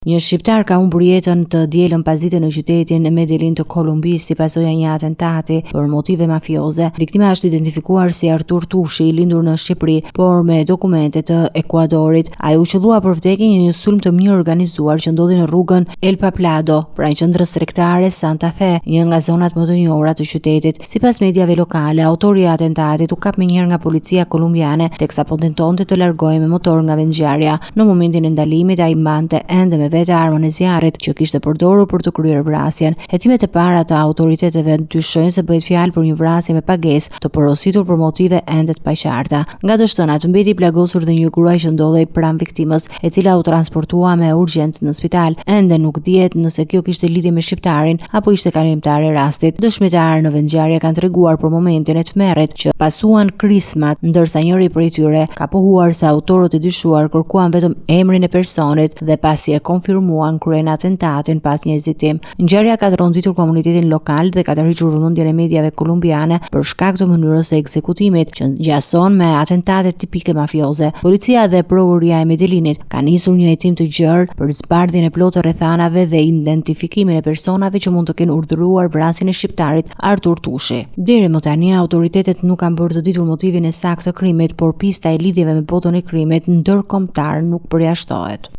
Një shqiptar ka humbur jetën të dielën pasdite në qytetin e Medellin të Kolumbisë si pasojë e një atentati për motive mafioze. Viktima është identifikuar si Artur Tushi, i lindur në Shqipëri, por me dokumente të Ekuadorit. Ai u qellua për vdekje në një sulm të mirë organizuar që ndodhi në rrugën El Paplado, pranë qendrës tregtare Santa Fe, një nga zonat më të njohura të qytetit. Sipas mediave lokale, autori i atentatit u kap menjëherë nga policia kolumbiane, teksa po tentonte të largohej me motor nga vendngjarja. Në momentin e ndalimit ai mbante ende me vete armën e zjarrit që kishte përdorur për të kryer vrasjen. Hetimet e para të autoriteteve dyshojnë se bëhet fjalë për një vrasje me pagesë, të porositur për motive ende të paqarta. Nga të shtënat mbeti i plagosur dhe një gruaj që ndodhej pranë viktimës, e cila u transportua me urgjencë në spital. Ende nuk dihet nëse kjo kishte lidhje me shqiptarin apo ishte kalimtar e rastit. Dëshmitar në vendngjarje kanë treguar për momentin e tmerrit që pasuan krismat, ndërsa njëri prej tyre ka pohuar se autorët e dyshuar kërkuan vetëm emrin e personit dhe pasi e konfirmuan kryen atentatin pas një hezitim. Ngjarja ka tronditur komunitetin lokal dhe ka tërhiqur vëmendjen e mediave kolumbiane për shkak të mënyrës së ekzekutimit që ngjason me atentate tipike mafioze. Policia dhe prokuroria e Medellinit kanë nisur një hetim të gjerë për zbardhjen e plotë rrethanave dhe identifikimin e personave që mund të kenë urdhëruar vrasjen e shqiptarit Artur Tushi. Deri më tani autoritetet nuk kanë bërë të ditur motivin e saktë të krimit, por pista e lidhjeve me botën e krimit ndërkombëtar nuk përjashtohet.